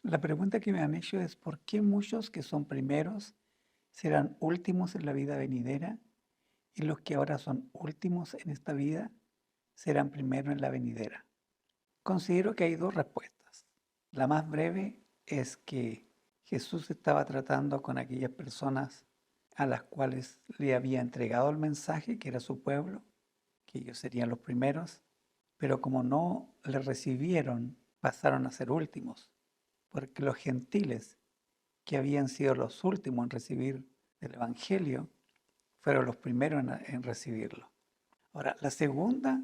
La pregunta que me han hecho es ¿por qué muchos que son primeros serán últimos en la vida venidera y los que ahora son últimos en esta vida serán primero en la venidera? Considero que hay dos respuestas. La más breve es que Jesús estaba tratando con aquellas personas a las cuales le había entregado el mensaje, que era su pueblo, que ellos serían los primeros, pero como no le recibieron, pasaron a ser últimos, porque los gentiles, que habían sido los últimos en recibir el Evangelio, fueron los primeros en recibirlo. Ahora, la segunda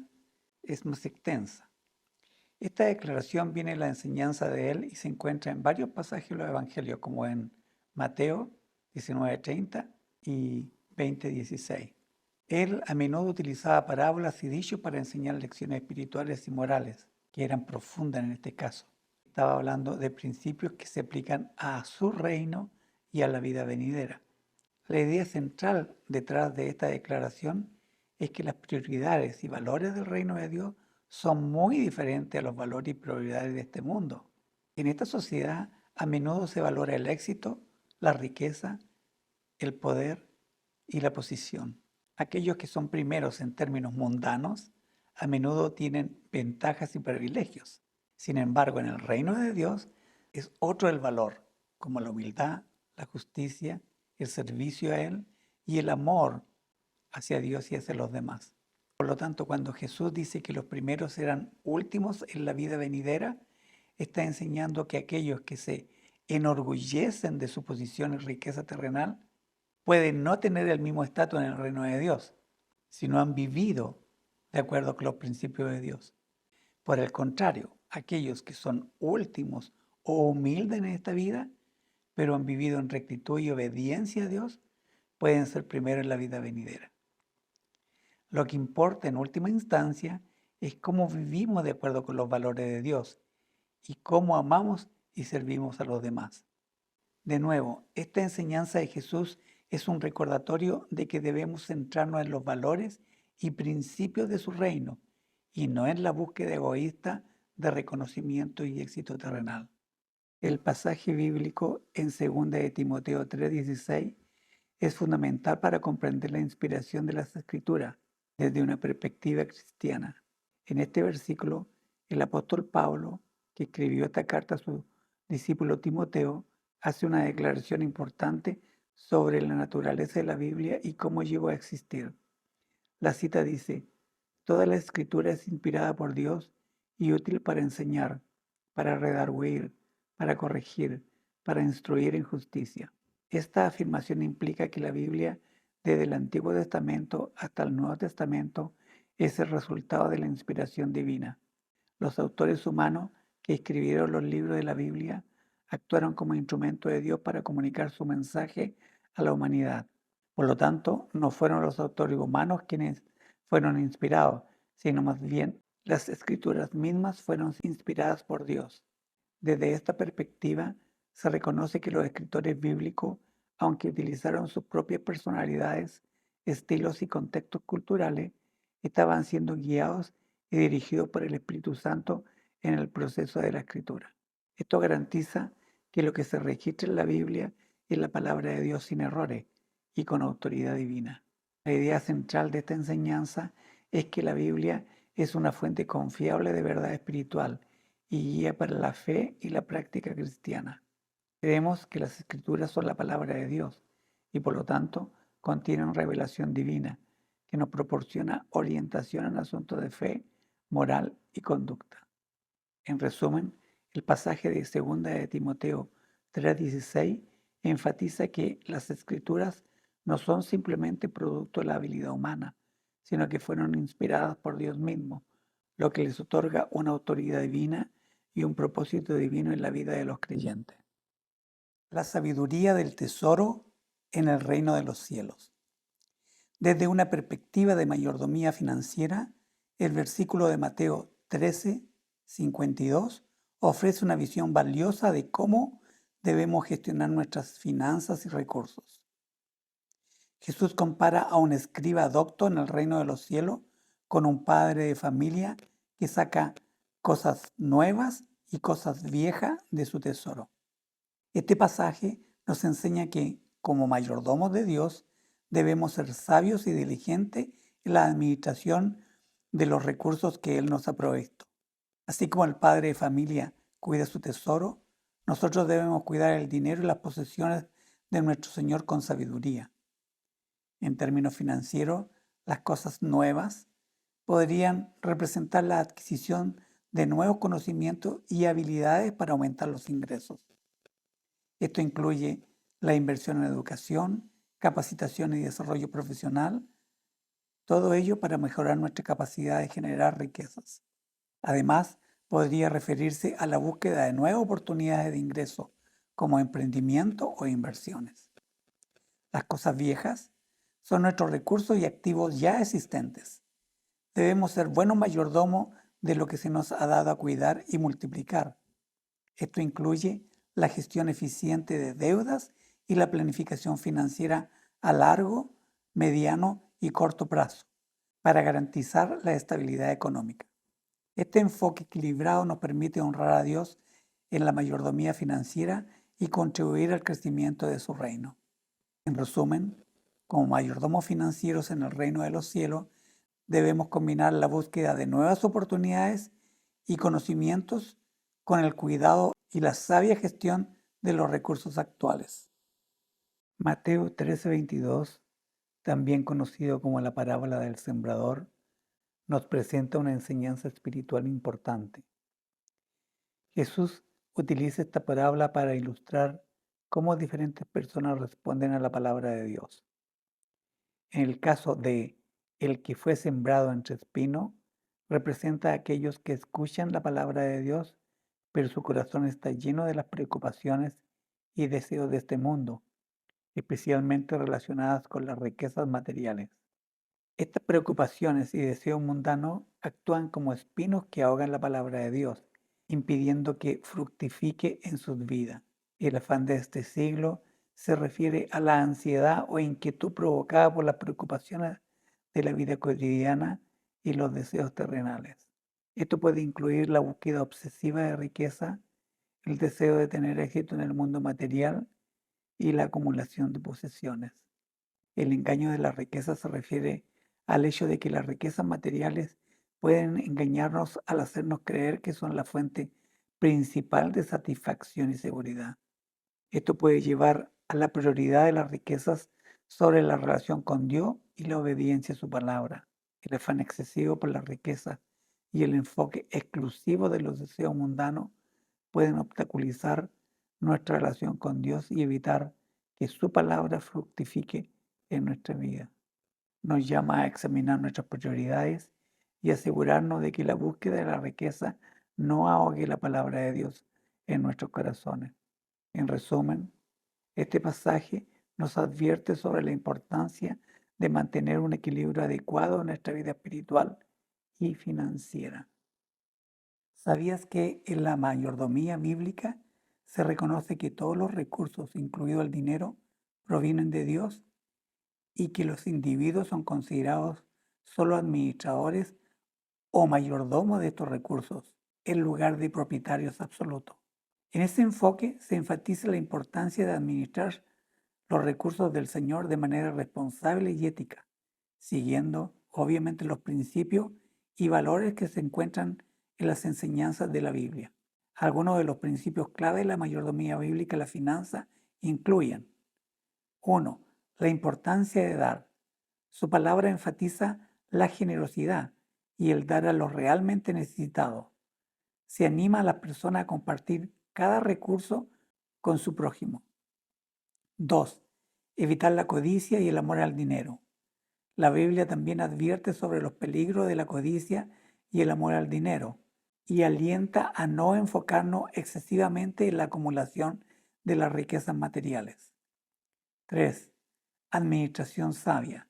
es más extensa. Esta declaración viene de la enseñanza de él y se encuentra en varios pasajes de los Evangelios, como en Mateo 19:30 y 20:16. Él a menudo utilizaba parábolas y dichos para enseñar lecciones espirituales y morales, que eran profundas en este caso. Estaba hablando de principios que se aplican a su reino y a la vida venidera. La idea central detrás de esta declaración es que las prioridades y valores del reino de Dios son muy diferentes a los valores y prioridades de este mundo. En esta sociedad a menudo se valora el éxito, la riqueza, el poder y la posición. Aquellos que son primeros en términos mundanos a menudo tienen ventajas y privilegios. Sin embargo, en el reino de Dios es otro el valor, como la humildad, la justicia, el servicio a Él y el amor hacia Dios y hacia los demás. Por lo tanto, cuando Jesús dice que los primeros serán últimos en la vida venidera, está enseñando que aquellos que se enorgullecen de su posición y riqueza terrenal pueden no tener el mismo estatus en el reino de Dios, si no han vivido de acuerdo con los principios de Dios. Por el contrario, aquellos que son últimos o humildes en esta vida, pero han vivido en rectitud y obediencia a Dios, pueden ser primero en la vida venidera. Lo que importa en última instancia es cómo vivimos de acuerdo con los valores de Dios y cómo amamos y servimos a los demás. De nuevo, esta enseñanza de Jesús es un recordatorio de que debemos centrarnos en los valores y principios de su reino y no en la búsqueda egoísta de reconocimiento y éxito terrenal. El pasaje bíblico en 2 de Timoteo 3:16 es fundamental para comprender la inspiración de las Escrituras desde una perspectiva cristiana. En este versículo, el apóstol Pablo, que escribió esta carta a su discípulo Timoteo, hace una declaración importante sobre la naturaleza de la Biblia y cómo llegó a existir. La cita dice: toda la escritura es inspirada por Dios y útil para enseñar, para redarguir, para corregir, para instruir en justicia. Esta afirmación implica que la Biblia, desde el Antiguo Testamento hasta el Nuevo Testamento, es el resultado de la inspiración divina. Los autores humanos que escribieron los libros de la Biblia actuaron como instrumento de Dios para comunicar su mensaje a la humanidad. Por lo tanto, no fueron los autores humanos quienes fueron inspirados, sino más bien las escrituras mismas fueron inspiradas por Dios. Desde esta perspectiva, se reconoce que los escritores bíblicos, aunque utilizaron sus propias personalidades, estilos y contextos culturales, estaban siendo guiados y dirigidos por el Espíritu Santo en el proceso de la escritura. Esto garantiza que lo que se registra en la Biblia es la palabra de Dios sin errores y con autoridad divina. La idea central de esta enseñanza es que la Biblia es una fuente confiable de verdad espiritual y guía para la fe y la práctica cristiana. Creemos que las Escrituras son la palabra de Dios y por lo tanto contienen revelación divina que nos proporciona orientación en asuntos de fe, moral y conducta. En resumen, el pasaje de 2 de Timoteo 3:16 enfatiza que las Escrituras no son simplemente producto de la habilidad humana, sino que fueron inspiradas por Dios mismo, lo que les otorga una autoridad divina y un propósito divino en la vida de los creyentes. La sabiduría del tesoro en el reino de los cielos. Desde una perspectiva de mayordomía financiera, el versículo de Mateo 13:52 ofrece una visión valiosa de cómo debemos gestionar nuestras finanzas y recursos. Jesús compara a un escriba docto en el reino de los cielos con un padre de familia que saca cosas nuevas y cosas viejas de su tesoro. Este pasaje nos enseña que, como mayordomos de Dios, debemos ser sabios y diligentes en la administración de los recursos que Él nos ha provisto. Así como el padre de familia cuida su tesoro, nosotros debemos cuidar el dinero y las posesiones de nuestro Señor con sabiduría. En términos financieros, las cosas nuevas podrían representar la adquisición de nuevos conocimientos y habilidades para aumentar los ingresos. Esto incluye la inversión en educación, capacitación y desarrollo profesional, todo ello para mejorar nuestra capacidad de generar riquezas. Además, podría referirse a la búsqueda de nuevas oportunidades de ingreso, como emprendimiento o inversiones. Las cosas viejas son nuestros recursos y activos ya existentes. Debemos ser buenos mayordomos de lo que se nos ha dado a cuidar y multiplicar. Esto incluye la gestión eficiente de deudas y la planificación financiera a largo, mediano y corto plazo para garantizar la estabilidad económica. Este enfoque equilibrado nos permite honrar a Dios en la mayordomía financiera y contribuir al crecimiento de su reino. En resumen, como mayordomos financieros en el reino de los cielos, debemos combinar la búsqueda de nuevas oportunidades y conocimientos con el cuidado y la sabia gestión de los recursos actuales. Mateo 13:22, también conocido como la parábola del sembrador, nos presenta una enseñanza espiritual importante. Jesús utiliza esta parábola para ilustrar cómo diferentes personas responden a la palabra de Dios. En el caso de el que fue sembrado entre espinos, representa a aquellos que escuchan la palabra de Dios, pero su corazón está lleno de las preocupaciones y deseos de este mundo, especialmente relacionadas con las riquezas materiales. Estas preocupaciones y deseos mundanos actúan como espinos que ahogan la palabra de Dios, impidiendo que fructifique en sus vidas. El afán de este siglo se refiere a la ansiedad o inquietud provocada por las preocupaciones de la vida cotidiana y los deseos terrenales. Esto puede incluir la búsqueda obsesiva de riqueza, el deseo de tener éxito en el mundo material y la acumulación de posesiones. El engaño de la riqueza se refiere al hecho de que las riquezas materiales pueden engañarnos al hacernos creer que son la fuente principal de satisfacción y seguridad. Esto puede llevar a la prioridad de las riquezas sobre la relación con Dios y la obediencia a su palabra. El afán excesivo por la riqueza y el enfoque exclusivo de los deseos mundanos pueden obstaculizar nuestra relación con Dios y evitar que su palabra fructifique en nuestra vida. Nos llama a examinar nuestras prioridades y asegurarnos de que la búsqueda de la riqueza no ahogue la palabra de Dios en nuestros corazones. En resumen, este pasaje nos advierte sobre la importancia de mantener un equilibrio adecuado en nuestra vida espiritual y financiera. ¿Sabías que en la mayordomía bíblica se reconoce que todos los recursos, incluido el dinero, provienen de Dios y que los individuos son considerados solo administradores o mayordomos de estos recursos, en lugar de propietarios absolutos? En este enfoque se enfatiza la importancia de administrar los recursos del Señor de manera responsable y ética, siguiendo obviamente los principios y valores que se encuentran en las enseñanzas de la Biblia. Algunos de los principios clave de la mayordomía bíblica en la finanza incluyen: 1. La importancia de dar. Su palabra enfatiza la generosidad y el dar a los realmente necesitados. Se anima a las personas a compartir cada recurso con su prójimo. 2. Evitar la codicia y el amor al dinero. La Biblia también advierte sobre los peligros de la codicia y el amor al dinero y alienta a no enfocarnos excesivamente en la acumulación de las riquezas materiales. 3. Administración sabia.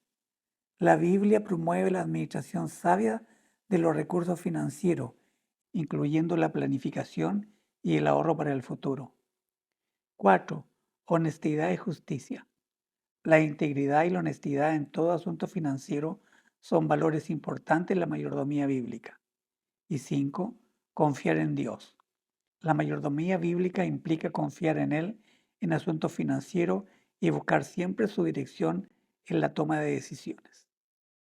La Biblia promueve la administración sabia de los recursos financieros, incluyendo la planificación y el ahorro para el futuro. 4. Honestidad y justicia. La integridad y la honestidad en todo asunto financiero son valores importantes en la mayordomía bíblica. Y 5. Confiar en Dios. La mayordomía bíblica implica confiar en Él en asuntos financieros y buscar siempre su dirección en la toma de decisiones.